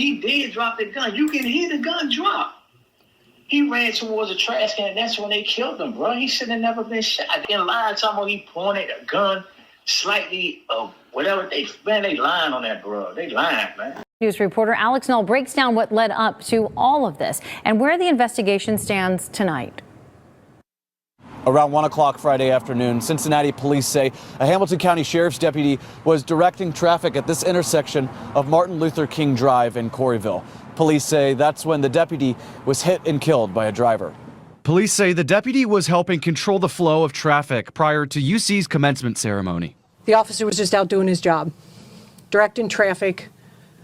He did drop the gun. You can hear the gun drop. He ran towards a trash can. That's when they killed him, bro. He should have never been shot. In line, talking about he pointed a gun slightly, whatever. They lying on that, bro. They lying, man. News reporter Alex Knoll breaks down what led up to all of this and where the investigation stands tonight. Around 1 o'clock Friday afternoon, Cincinnati police say a Hamilton County Sheriff's deputy was directing traffic at this intersection of Martin Luther King Drive in Corryville. Police say that's when the deputy was hit and killed by a driver. Police say the deputy was helping control the flow of traffic prior to UC's commencement ceremony. The officer was just out doing his job, directing traffic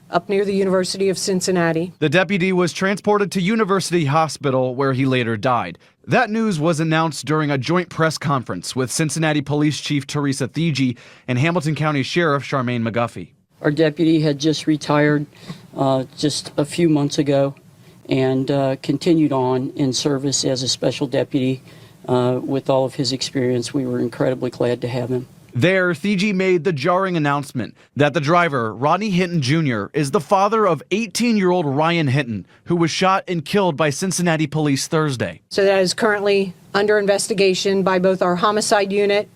up near the University of Cincinnati. The deputy was transported to University Hospital, where he later died. That news was announced during a joint press conference with Cincinnati Police Chief Teresa Thigi and Hamilton County Sheriff Charmaine McGuffey. Our deputy had just retired just a few months ago and continued on in service as a special deputy with all of his experience. We were incredibly glad to have him. There, Thigi made the jarring announcement that the driver, Rodney Hinton Jr., is the father of 18-year-old Ryan Hinton, who was shot and killed by Cincinnati police Thursday. So that is currently under investigation by both our homicide unit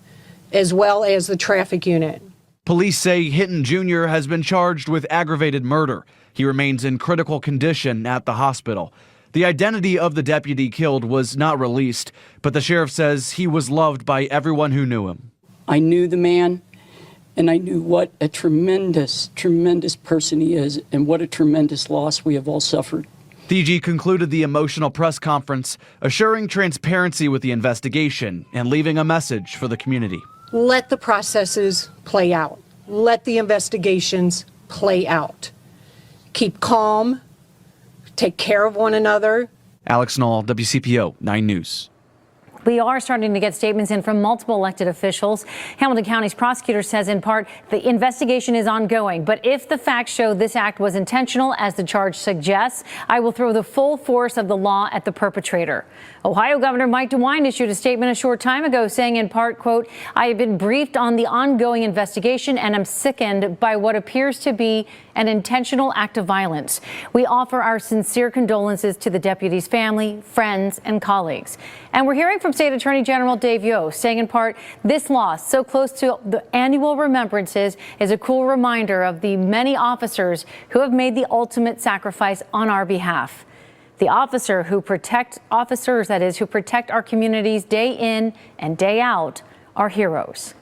as well as the traffic unit. Police say Hinton Jr. has been charged with aggravated murder. He remains in critical condition at the hospital. The identity of the deputy killed was not released, but the sheriff says he was loved by everyone who knew him. I knew the man, and I knew what a tremendous, tremendous person he is, and what a tremendous loss we have all suffered. Thigi concluded the emotional press conference, assuring transparency with the investigation and leaving a message for the community. Let the processes play out. Let the investigations play out. Keep calm. Take care of one another. Alex Knoll, WCPO 9 News. We are starting to get statements in from multiple elected officials. Hamilton County's prosecutor says in part the investigation is ongoing, but if the facts show this act was intentional, as the charge suggests, I will throw the full force of the law at the perpetrator. Ohio Governor Mike DeWine issued a statement a short time ago saying in part, quote, I have been briefed on the ongoing investigation and am sickened by what appears to be an intentional act of violence. We offer our sincere condolences to the deputy's family, friends, and colleagues. And we're hearing from State Attorney General Dave Yost saying in part, this loss, so close to the annual remembrances, is a cool reminder of the many officers who have made the ultimate sacrifice on our behalf. The officers who protect our communities day in and day out are heroes.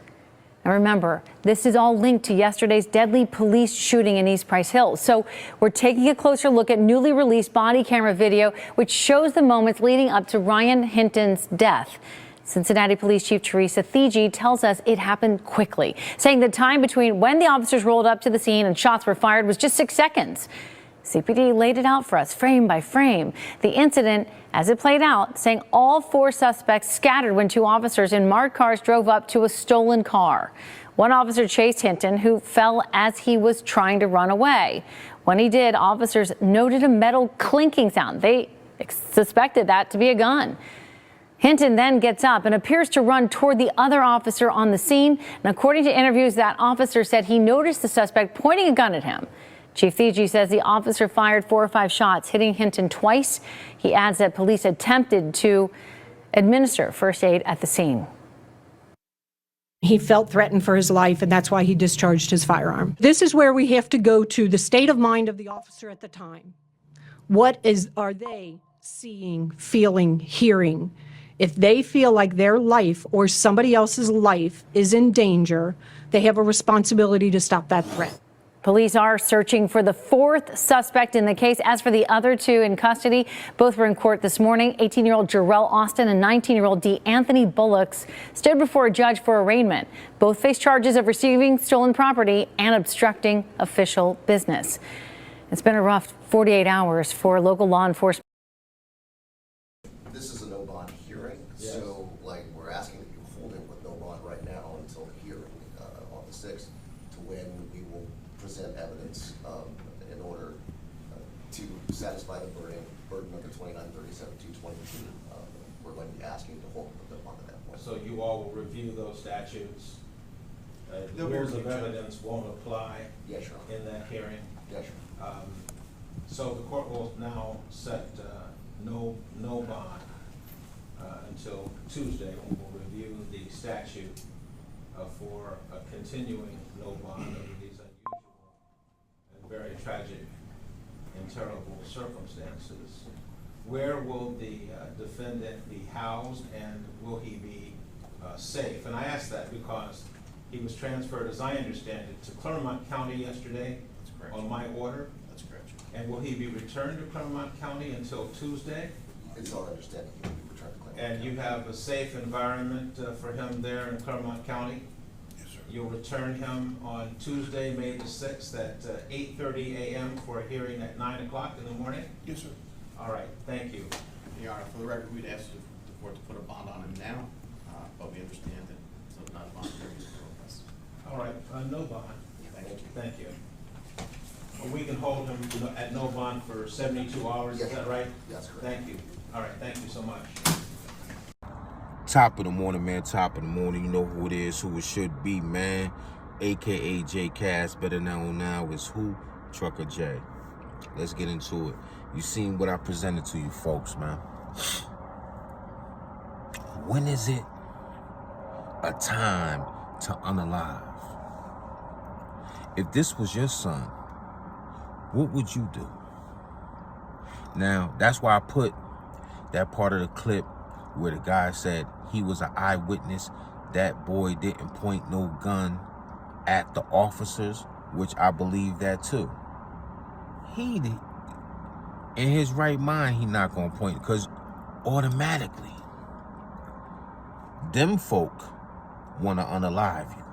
And remember, this is all linked to yesterday's deadly police shooting in East Price Hills. So we're taking a closer look at newly released body camera video, which shows the moments leading up to Ryan Hinton's death. Cincinnati Police Chief Teresa Thigi tells us it happened quickly, saying the time between when the officers rolled up to the scene and shots were fired was just 6 seconds. CPD laid it out for us frame by frame. The incident, as it played out, saying all 4 suspects scattered when 2 officers in marked cars drove up to a stolen car. One officer chased Hinton, who fell as he was trying to run away. When he did, officers noted a metal clinking sound. They suspected that to be a gun. Hinton then gets up and appears to run toward the other officer on the scene. And according to interviews, that officer said he noticed the suspect pointing a gun at him. Chief Thigi says the officer fired 4 or 5 shots, hitting Hinton twice. He adds that police attempted to administer first aid at the scene. He felt threatened for his life, and that's why he discharged his firearm. This is where we have to go to the state of mind of the officer at the time. What are they seeing, feeling, hearing? If they feel like their life or somebody else's life is in danger, they have a responsibility to stop that threat. Police are searching for the 4th suspect in the case. As for the other 2 in custody, both were in court this morning. 18-year-old Jarrell Austin and 19-year-old D'Anthony Bullocks stood before a judge for arraignment. Both face charges of receiving stolen property and obstructing official business. It's been a rough 48 hours for local law enforcement. This is a no bond hearing, yes. So we're asking that you hold it with no bond right now until the hearing on the 6th, to when we will present evidence in order to satisfy the burden of the 2937-222. We're going to be asking to hold the bond at that point. So you all will review those statutes. The rules of evidence won't apply yes, in that hearing. Yes, So the court will now set no bond until Tuesday, when we'll review the statute for a continuing no bond under these unusual and very tragic and terrible circumstances. Where will the defendant be housed, and will he be safe? And I ask that because he was transferred, as I understand it, to Clermont County yesterday. That's correct. On my order. That's correct. And will he be returned to Clermont County until Tuesday? It's our understanding he will be returned to Clermont And County. you have a safe environment for him there in Clermont County? Yes, sir. You'll return him on Tuesday, May the 6th at 8:30 a.m. for a hearing at 9 o'clock in the morning? Yes, sir. All right, thank you. Your Honor, for the record, we'd ask the court to put a bond on him now, but we understand that it's not a bond period for us. All right, no bond. Thank you. Thank you. Well, we can hold him at no bond for 72 hours, is Yes. that right? That's correct. Thank you. All right, thank you so much. Top of the morning, man. Top of the morning. You know who it is, who it should be, man. AKA J Cass, better known now as who? Trucker J. Let's get into it. You seen what I presented to you folks, man. When is it a time to unalive? If this was your son, what would you do? Now, that's why I put that part of the clip where the guy said he was an eyewitness. That boy didn't point no gun at the officers, which I believe that too. He did. In his right mind, he not gonna point, because automatically, them folk wanna unalive you.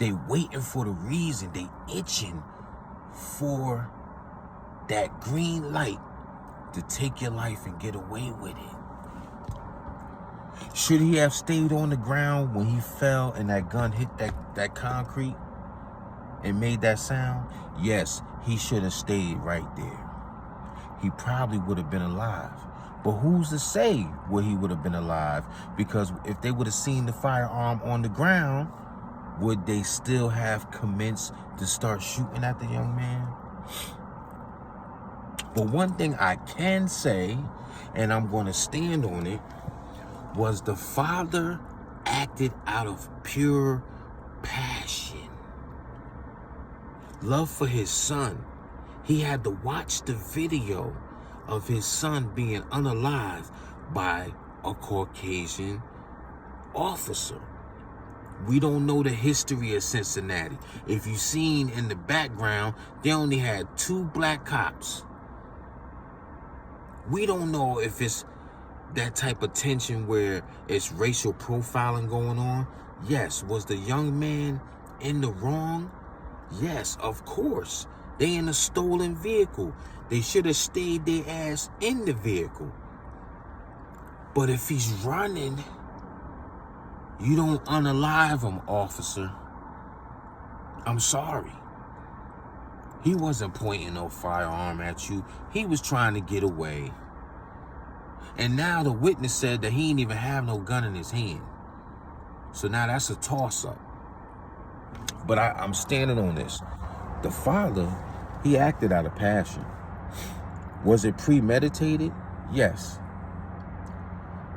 They waiting for the reason. They itching for that green light to take your life and get away with it. Should he have stayed on the ground when he fell and that gun hit that concrete and made that sound? Yes, he should have stayed right there. He probably would have been alive. But who's to say where he would have been alive? Because if they would have seen the firearm on the ground, would they still have commenced to start shooting at the young man? But one thing I can say, and I'm going to stand on it, was the father acted out of pure passion. Love for his son. He had to watch the video of his son being unalived by a Caucasian officer. We don't know the history of Cincinnati. If you've seen in the background, they only had 2 black cops. We don't know if it's that type of tension where it's racial profiling going on. Yes, was the young man in the wrong? Yes, of course. They in a stolen vehicle. They should have stayed their ass in the vehicle. But if he's running, you don't unalive him, officer. I'm sorry. He wasn't pointing no firearm at you. He was trying to get away. And now the witness said that he didn't even have no gun in his hand. So now that's a toss-up. But I'm standing on this. The father, he acted out of passion. Was it premeditated? Yes.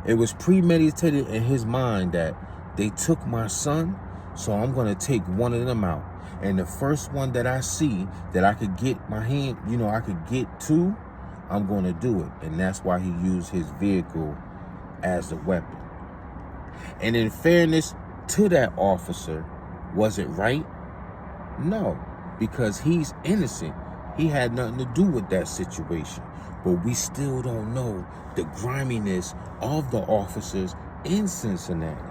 It was premeditated in his mind that they took my son, so I'm going to take one of them out. And the first one that I see that I could get my hand, I could get to, I'm going to do it. And that's why he used his vehicle as a weapon. And in fairness to that officer, was it right? No, because he's innocent. He had nothing to do with that situation. But we still don't know the griminess of the officers in Cincinnati.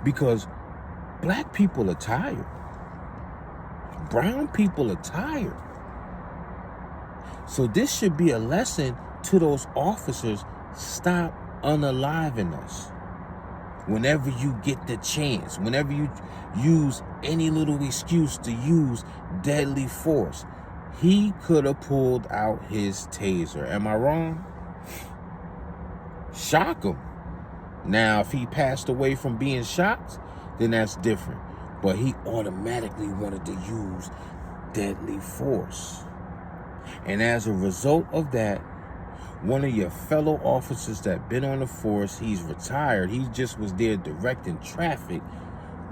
Because black people are tired. Brown people are tired. So this should be a lesson to those officers. Stop unaliving us. Whenever you get the chance, whenever you use any little excuse to use deadly force, he could have pulled out his taser. Am I wrong? Shock him. Now, if he passed away from being shocked, then that's different. But he automatically wanted to use deadly force. And as a result of that, one of your fellow officers that been on the force, he's retired, he just was there directing traffic,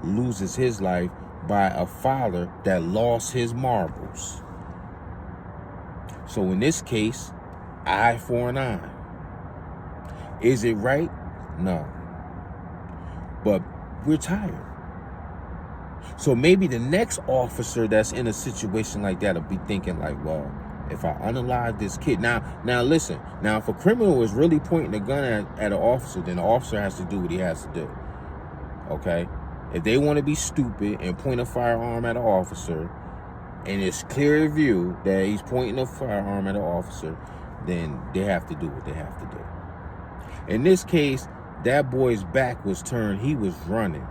loses his life by a father that lost his marbles. So in this case, eye for an eye. Is it right? No. But we're tired. So maybe the next officer that's in a situation like that will be thinking like, well, if I unalive this kid. Now listen, now if a criminal is really pointing a gun at an officer, then the officer has to do what he has to do. Okay? If they want to be stupid and point a firearm at an officer, and it's clear view that he's pointing a firearm at an officer, then they have to do what they have to do. In this case, that boy's back was turned. He was running.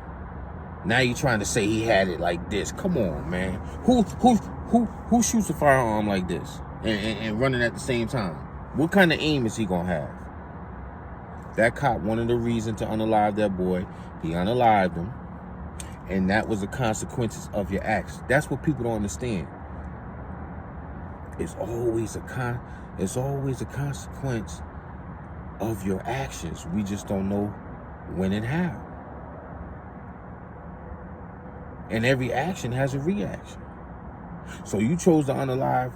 Now you're trying to say he had it like this. Come on, man. Who shoots a firearm like this and running at the same time? What kind of aim is he gonna have? That cop wanted a reason to unalive that boy. He unalived him, and that was the consequences of your acts. That's what people don't understand. It's always a consequence of your actions. We just don't know when and how. And every action has a reaction. So you chose to unalive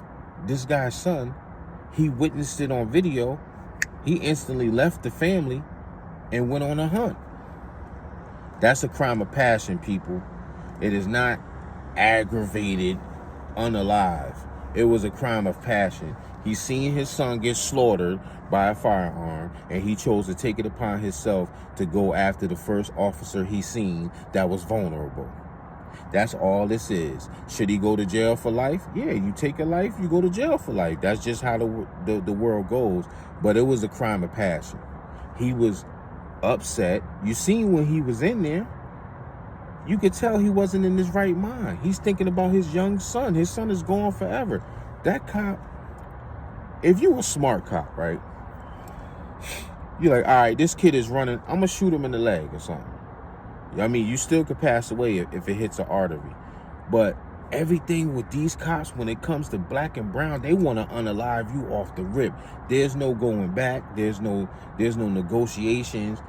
this guy's son. He witnessed it on video. He instantly left the family and went on a hunt. That's a crime of passion, people. It is not aggravated unalive. It was a crime of passion. He seen his son get slaughtered by a firearm, and he chose to take it upon himself to go after the first officer he seen that was vulnerable. That's all this is. Should he go to jail for life? Yeah, you take a life, you go to jail for life. That's just how the world goes. But it was a crime of passion. He was upset. You seen when he was in there, you could tell he wasn't in his right mind. He's thinking about his young son. His son is gone forever. That cop, if you a smart cop, right? You're like, all right, this kid is running. I'm going to shoot him in the leg or something. I mean, you still could pass away if it hits an artery. But everything with these cops, when it comes to black and brown, they want to unalive you off the rip. There's no going back. There's no negotiations.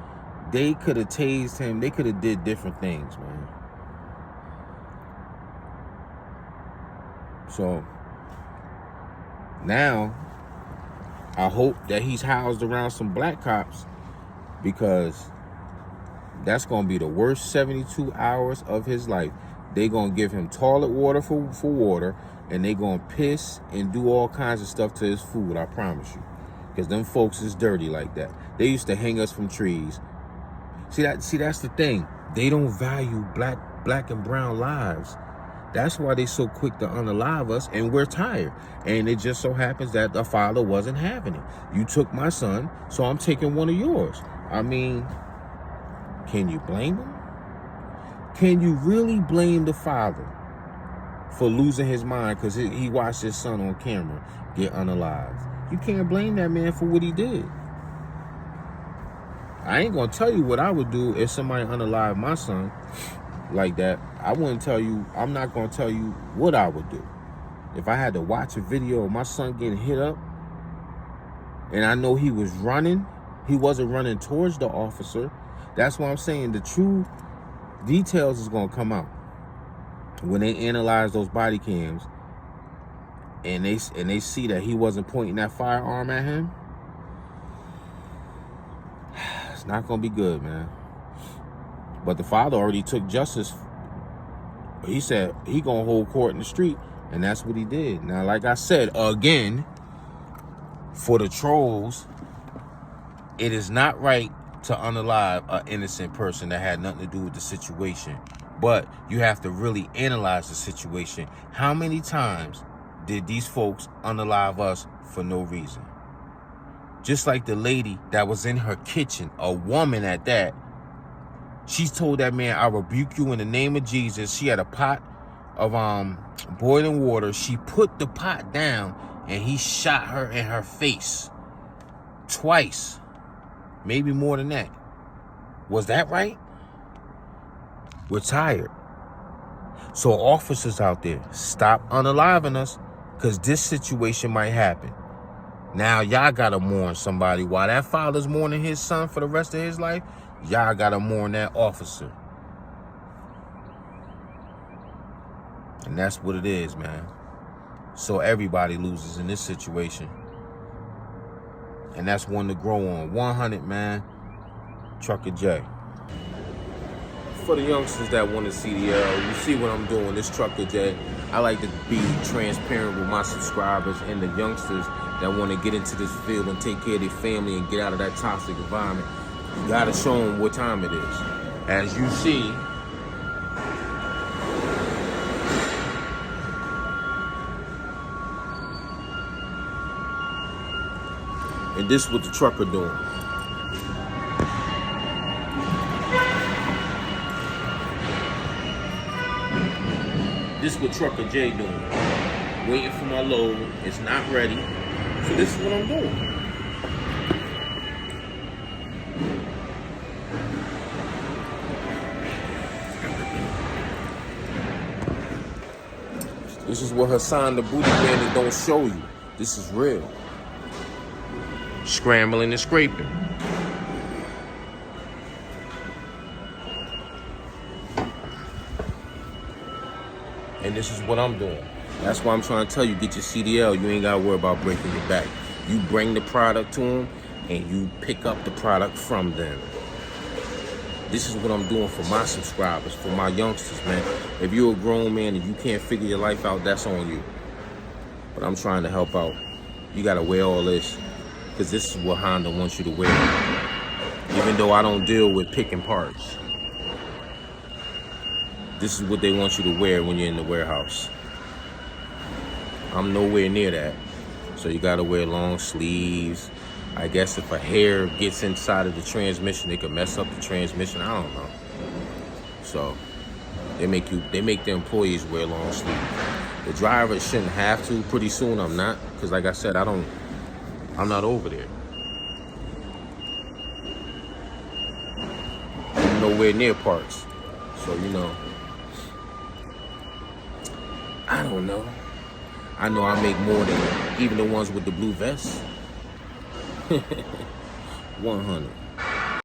They could have tased him. They could have did different things, man. So now I hope that he's housed around some black cops, because that's going to be the worst 72 hours of his life. They're going to give him toilet water for water, and they're going to piss and do all kinds of stuff to his food, I promise you. Because them folks is dirty like that. They used to hang us from trees. See, that's the thing. They don't value black and brown lives. That's why they so quick to unalive us, and we're tired. And it just so happens that the father wasn't having it. You took my son, so I'm taking one of yours. I mean, can you blame him? Can you really blame the father for losing his mind because he watched his son on camera get unalived? You can't blame that man for what he did. I ain't gonna tell you what I would do if somebody unalived my son like that. I wouldn't tell you. I'm not gonna tell you what I would do. If I had to watch a video of my son getting hit up, and I know he was running, he wasn't running towards the officer. That's why I'm saying the true details is going to come out when they analyze those body cams, and they see that he wasn't pointing that firearm at him. It's not going to be good, man. But the father already took justice. He said he going to hold court in the street, and that's what he did. Now, like I said, again, for the trolls, it is not right to unalive an innocent person that had nothing to do with the situation. But you have to really analyze the situation. How many times did these folks unalive us for no reason? Just like the lady that was in her kitchen, a woman at that. She told that man, I rebuke you in the name of Jesus. She had a pot of boiling water. She put the pot down, and he shot her in her face twice. Maybe more than that. Was that right? We're tired. So officers out there, stop unaliving us, because this situation might happen. Now y'all gotta mourn somebody. While that father's mourning his son for the rest of his life, y'all gotta mourn that officer. And that's what it is, man. So everybody loses in this situation. And that's one to grow on. 100, man. Trucker J. For the youngsters that want to CDL, you see what I'm doing, this Trucker J. I like to be transparent with my subscribers and the youngsters that want to get into this field and take care of their family and get out of that toxic environment. You got to show them what time it is. As you see, and this is what the trucker doing. This is what Trucker J doing. Waiting for my load. It's not ready. So this is what I'm doing. This is what Hassan the Booty Bandit don't show you. This is real. Scrambling and scraping. And this is what I'm doing. That's why I'm trying to tell you, get your CDL. You ain't got to worry about breaking your back. You bring the product to them, and you pick up the product from them. This is what I'm doing for my subscribers, for my youngsters, man. If you're a grown man and you can't figure your life out, that's on you. But I'm trying to help out. You got to wear all this, because this is what Honda wants you to wear. Even though I don't deal with picking parts. This is what they want you to wear when you're in the warehouse. I'm nowhere near that. So you gotta wear long sleeves. I guess if a hair gets inside of the transmission, they could mess up the transmission. I don't know. So they make the employees wear long sleeves. The driver shouldn't have to. Pretty soon I'm not, because like I said, I'm not over there. I'm nowhere near parts. So you know. I don't know. I know I make more than even the ones with the blue vests. 100.